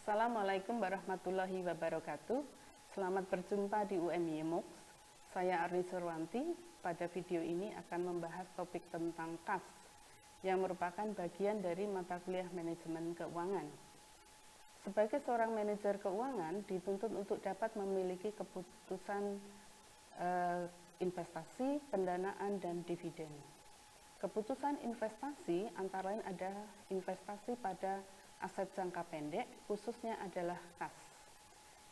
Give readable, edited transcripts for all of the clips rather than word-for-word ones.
Assalamualaikum warahmatullahi wabarakatuh. Selamat berjumpa di UMY MOOCs. Saya Arni Surwanti. Pada video ini akan membahas topik tentang KAS yang merupakan bagian dari mata kuliah manajemen keuangan. Sebagai seorang manajer keuangan dituntut untuk dapat memiliki keputusan investasi, pendanaan, dan dividen. Keputusan investasi antara lain ada investasi pada aset jangka pendek, khususnya adalah KAS.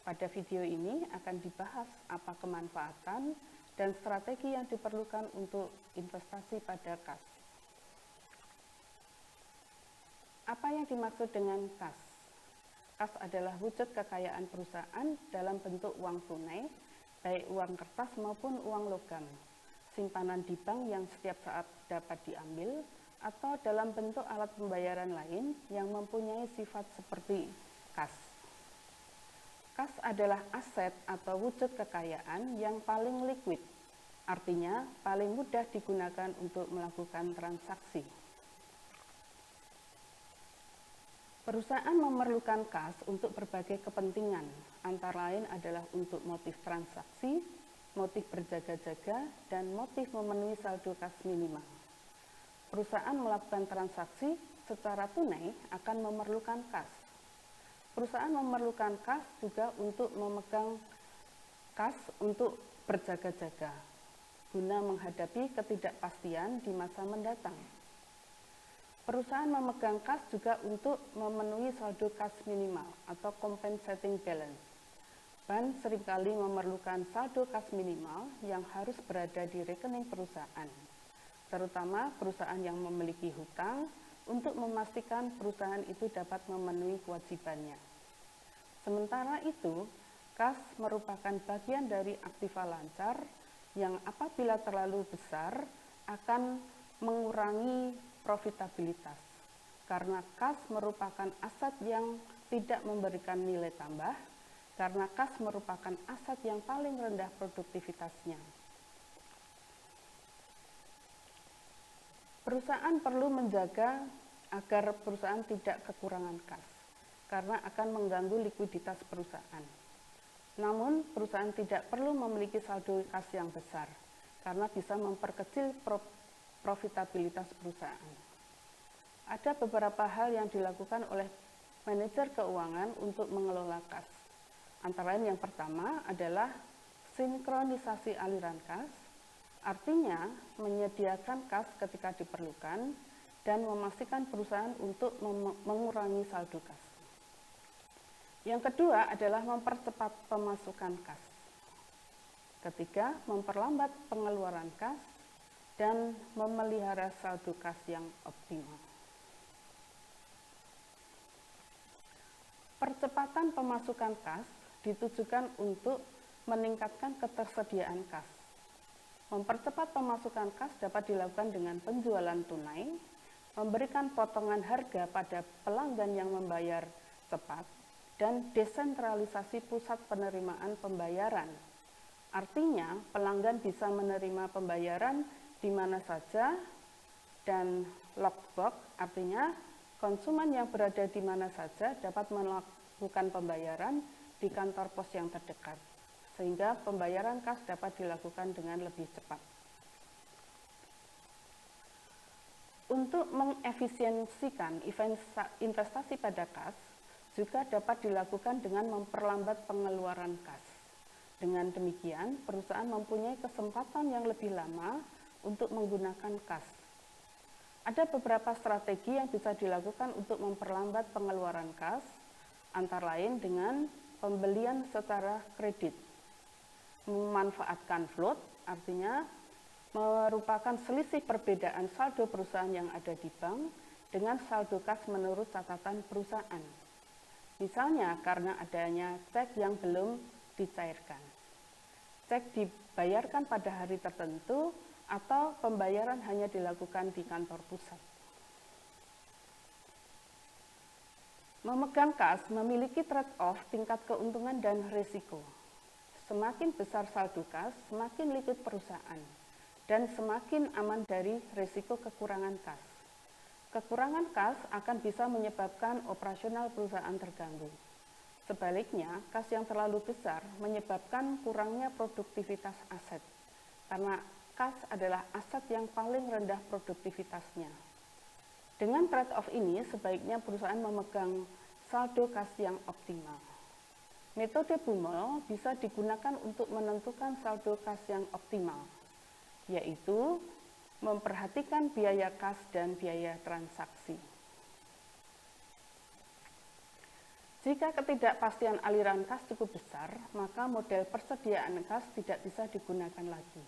Pada video ini akan dibahas apa kemanfaatan dan strategi yang diperlukan untuk investasi pada KAS. Apa yang dimaksud dengan KAS? KAS adalah wujud kekayaan perusahaan dalam bentuk uang tunai, baik uang kertas maupun uang logam, simpanan di bank yang setiap saat dapat diambil, atau dalam bentuk alat pembayaran lain yang mempunyai sifat seperti KAS. KAS adalah aset atau wujud kekayaan yang paling liquid, artinya paling mudah digunakan untuk melakukan transaksi. Perusahaan memerlukan KAS untuk berbagai kepentingan, antara lain adalah untuk motif transaksi, motif berjaga-jaga, dan motif memenuhi saldo KAS minimal. Perusahaan melakukan transaksi secara tunai akan memerlukan KAS. Perusahaan memerlukan KAS juga untuk memegang KAS untuk berjaga-jaga, guna menghadapi ketidakpastian di masa mendatang. Perusahaan memegang KAS juga untuk memenuhi saldo KAS minimal atau compensating balance. Bank seringkali memerlukan saldo KAS minimal yang harus berada di rekening perusahaan, terutama perusahaan yang memiliki hutang, untuk memastikan perusahaan itu dapat memenuhi kewajibannya. Sementara itu, KAS merupakan bagian dari aktiva lancar yang apabila terlalu besar akan mengurangi profitabilitas, karena KAS merupakan aset yang tidak memberikan nilai tambah, karena KAS merupakan aset yang paling rendah produktivitasnya. Perusahaan perlu menjaga agar perusahaan tidak kekurangan KAS, karena akan mengganggu likuiditas perusahaan. Namun, perusahaan tidak perlu memiliki saldo KAS yang besar, karena bisa memperkecil profitabilitas perusahaan. Ada beberapa hal yang dilakukan oleh manajer keuangan untuk mengelola KAS. Antara lain yang pertama adalah sinkronisasi aliran KAS, artinya menyediakan KAS ketika diperlukan dan memastikan perusahaan untuk mengurangi saldo KAS. Yang kedua adalah mempercepat pemasukan KAS. Ketiga, memperlambat pengeluaran KAS dan memelihara saldo KAS yang optimal. Percepatan pemasukan KAS ditujukan untuk meningkatkan ketersediaan KAS. Mempercepat pemasukan KAS dapat dilakukan dengan penjualan tunai, memberikan potongan harga pada pelanggan yang membayar cepat, dan desentralisasi pusat penerimaan pembayaran. Artinya, pelanggan bisa menerima pembayaran di mana saja, dan lockbox, artinya konsumen yang berada di mana saja dapat melakukan pembayaran di kantor pos yang terdekat, sehingga pembayaran KAS dapat dilakukan dengan lebih cepat. Untuk mengefisiensikan investasi pada KAS, juga dapat dilakukan dengan memperlambat pengeluaran KAS. Dengan demikian, perusahaan mempunyai kesempatan yang lebih lama untuk menggunakan KAS. Ada beberapa strategi yang bisa dilakukan untuk memperlambat pengeluaran KAS, antara lain dengan pembelian secara kredit, memanfaatkan float, artinya merupakan selisih perbedaan saldo perusahaan yang ada di bank dengan saldo KAS menurut catatan perusahaan. Misalnya karena adanya cek yang belum dicairkan. Cek dibayarkan pada hari tertentu atau pembayaran hanya dilakukan di kantor pusat. Memegang KAS memiliki trade-off tingkat keuntungan dan risiko. Semakin besar saldo KAS, semakin liquid perusahaan, dan semakin aman dari risiko kekurangan KAS. Kekurangan kas akan bisa menyebabkan operasional perusahaan terganggu. Sebaliknya, kas yang terlalu besar menyebabkan kurangnya produktivitas aset, karena kas adalah aset yang paling rendah produktivitasnya. Dengan trade-off ini, sebaiknya perusahaan memegang saldo kas yang optimal. Metode Baumol bisa digunakan untuk menentukan saldo kas yang optimal, yaitu memperhatikan biaya kas dan biaya transaksi. Jika ketidakpastian aliran kas cukup besar, maka model persediaan kas tidak bisa digunakan lagi.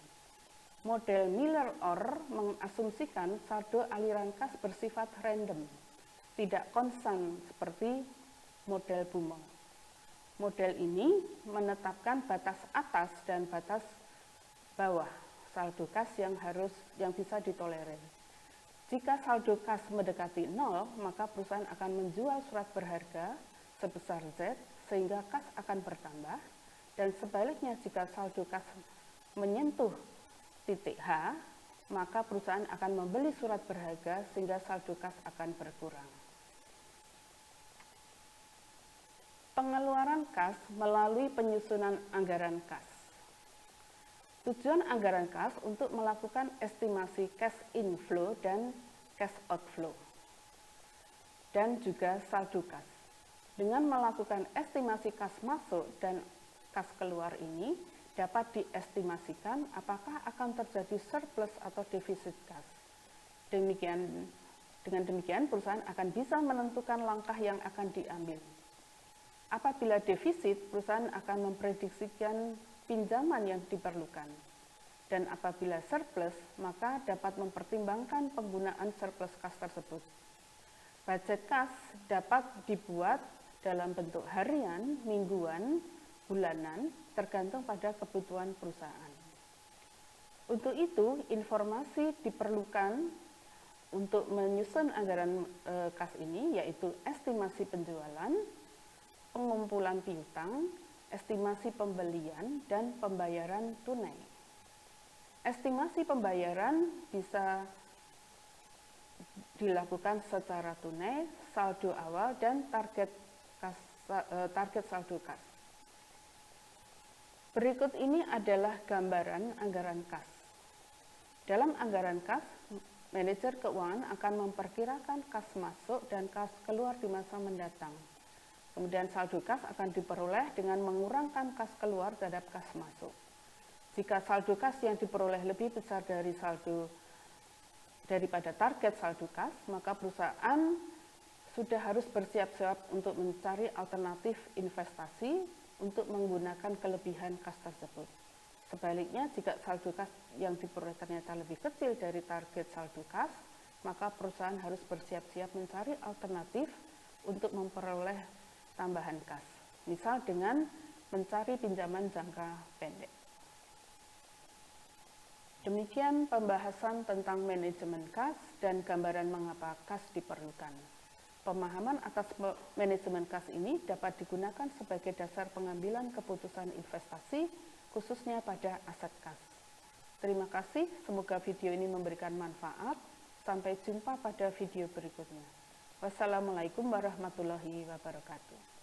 Model Miller-Orr mengasumsikan saldo aliran kas bersifat random, tidak konstan seperti model Baumol. Model ini menetapkan batas atas dan batas bawah saldo kas yang bisa ditolerir. Jika saldo kas mendekati 0, maka perusahaan akan menjual surat berharga sebesar Z sehingga kas akan bertambah, dan sebaliknya jika saldo kas menyentuh titik H, maka perusahaan akan membeli surat berharga sehingga saldo kas akan berkurang. Pengeluaran kas melalui penyusunan anggaran kas. Tujuan anggaran kas untuk melakukan estimasi cash inflow dan cash outflow, dan juga saldo kas. Dengan melakukan estimasi kas masuk dan kas keluar ini, dapat diestimasikan apakah akan terjadi surplus atau defisit kas. Dengan demikian, perusahaan akan bisa menentukan langkah yang akan diambil. Apabila defisit, perusahaan akan memprediksikan pinjaman yang diperlukan. Dan apabila surplus, maka dapat mempertimbangkan penggunaan surplus kas tersebut. Budget kas dapat dibuat dalam bentuk harian, mingguan, bulanan, tergantung pada kebutuhan perusahaan. Untuk itu, informasi diperlukan untuk menyusun anggaran kas ini, yaitu estimasi penjualan, pengumpulan piutang, estimasi pembelian, dan pembayaran tunai. Estimasi pembayaran bisa dilakukan secara tunai, saldo awal, dan target saldo kas. Berikut ini adalah gambaran anggaran kas. Dalam anggaran kas, manajer keuangan akan memperkirakan kas masuk dan kas keluar di masa mendatang. Kemudian saldo kas akan diperoleh dengan mengurangkan kas keluar terhadap kas masuk. Jika saldo kas yang diperoleh lebih besar daripada target saldo kas, maka perusahaan sudah harus bersiap-siap untuk mencari alternatif investasi untuk menggunakan kelebihan kas tersebut. Sebaliknya, jika saldo kas yang diperoleh ternyata lebih kecil dari target saldo kas, maka perusahaan harus bersiap-siap mencari alternatif untuk memperoleh tambahan kas, misal dengan mencari pinjaman jangka pendek. Demikian pembahasan tentang manajemen kas dan gambaran mengapa kas diperlukan. Pemahaman atas manajemen kas ini dapat digunakan sebagai dasar pengambilan keputusan investasi, khususnya pada aset kas. Terima kasih, semoga video ini memberikan manfaat. Sampai jumpa pada video berikutnya. Wassalamualaikum warahmatullahi wabarakatuh.